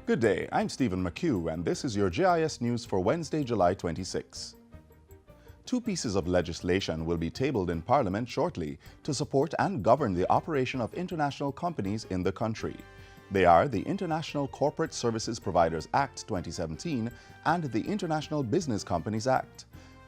Good day, I'm Stephen McHugh, and this is your JIS news for Wednesday, July 26. Two pieces of legislation will be tabled in Parliament shortly to support and govern the operation of international companies in the country. They are the International Corporate Services Providers Act 2017 and the International Business Companies Act.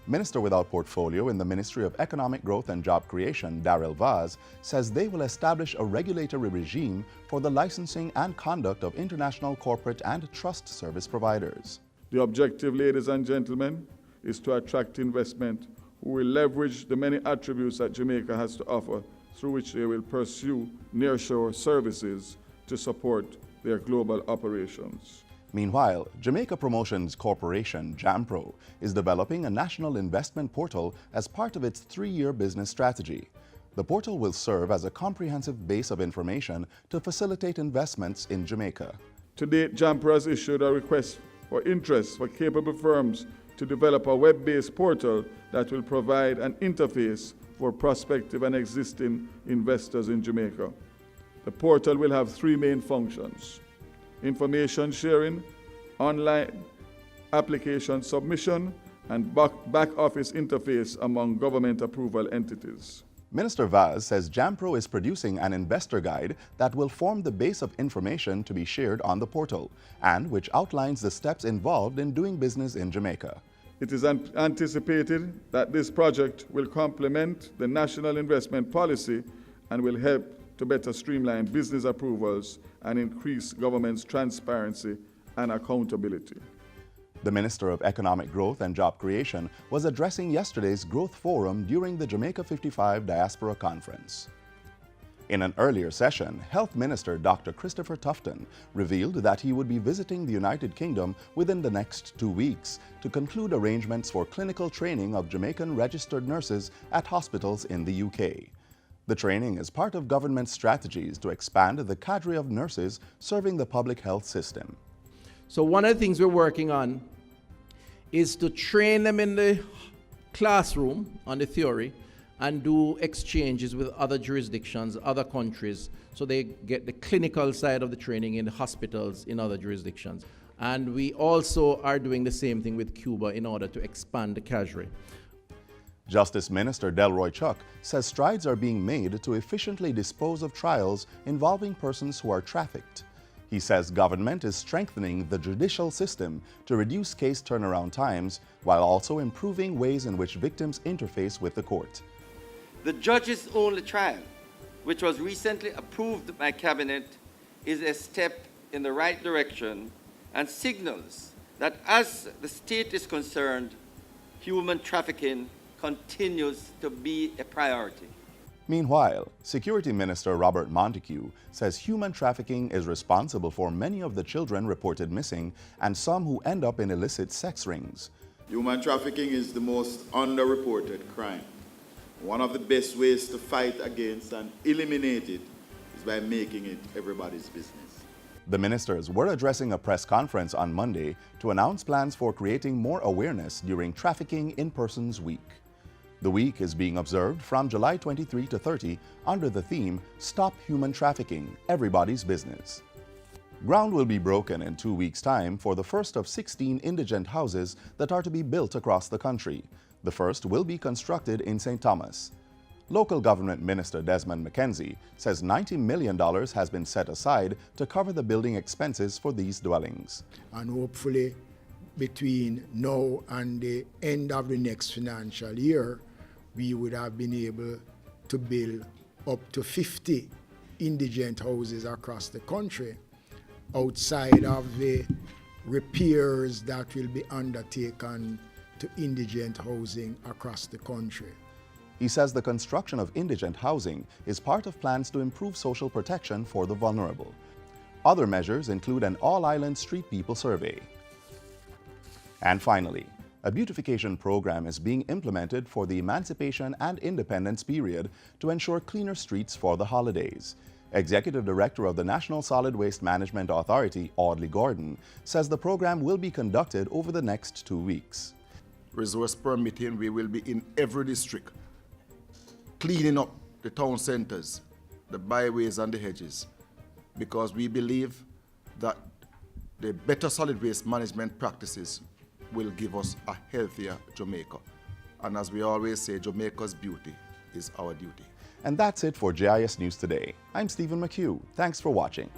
Minister without portfolio in the Ministry of Economic Growth and Job Creation, Darrell Vaz, says they will establish a regulatory regime for the licensing and conduct of international corporate and trust service providers. The objective, ladies and gentlemen, is to attract investment who will leverage the many attributes that Jamaica has to offer, through which they will pursue nearshore services to support their global operations. Meanwhile, Jamaica Promotions Corporation, JAMPRO, is developing a national investment portal as part of its 3-year business strategy. The portal will serve as a comprehensive base of information to facilitate investments in Jamaica. To date, JAMPRO has issued a request for interest for capable firms to develop a web-based portal that will provide an interface for prospective and existing investors in Jamaica. The portal will have 3 main functions: information sharing, online application submission, and back office interface among government approval entities. Minister Vaz says JAMPRO is producing an investor guide that will form the base of information to be shared on the portal and which outlines the steps involved in doing business in Jamaica. It is anticipated that this project will complement the national investment policy and will help to better streamline business approvals and increase government's transparency and accountability. The Minister of Economic Growth and Job Creation was addressing yesterday's Growth Forum during the Jamaica 55 Diaspora Conference. In an earlier session, Health Minister Dr. Christopher Tufton revealed that he would be visiting the United Kingdom within the next 2 weeks to conclude arrangements for clinical training of Jamaican registered nurses at hospitals in the UK. The training is part of government strategies to expand the cadre of nurses serving the public health system. So one of the things we're working on is to train them in the classroom on the theory and do exchanges with other jurisdictions, other countries, so they get the clinical side of the training in the hospitals in other jurisdictions. And we also are doing the same thing with Cuba in order to expand the cadre. Justice Minister Delroy Chuck says strides are being made to efficiently dispose of trials involving persons who are trafficked. He says government is strengthening the judicial system to reduce case turnaround times while also improving ways in which victims interface with the court. The judge's only trial, which was recently approved by Cabinet, is a step in the right direction and signals that as the state is concerned, human trafficking continues to be a priority. Meanwhile, Security Minister Robert Montego says human trafficking is responsible for many of the children reported missing and some who end up in illicit sex rings. Human trafficking is the most underreported crime. One of the best ways to fight against and eliminate it is by making it everybody's business. The ministers were addressing a press conference on Monday to announce plans for creating more awareness during Trafficking in Persons Week. The week is being observed from July 23 to 30 under the theme Stop Human Trafficking, Everybody's Business. Ground will be broken in 2 weeks' time for the first of 16 indigent houses that are to be built across the country. The first will be constructed in St. Thomas. Local Government Minister Desmond McKenzie says $90 million has been set aside to cover the building expenses for these dwellings. And hopefully between now and the end of the next financial year, we would have been able to build up to 50 indigent houses across the country, outside of the repairs that will be undertaken to indigent housing across the country. He says the construction of indigent housing is part of plans to improve social protection for the vulnerable. Other measures include an all-island street people survey. And finally, a beautification program is being implemented for the Emancipation and Independence period to ensure cleaner streets for the holidays. Executive Director of the National Solid Waste Management Authority, Audley Gordon, says the program will be conducted over the next 2 weeks. Resource permitting, we will be in every district, cleaning up the town centers, the byways and the hedges, because we believe that the better solid waste management practices will give us a healthier Jamaica. And as we always say, Jamaica's beauty is our duty. And that's it for JIS News Today. I'm Stephen McHugh. Thanks for watching.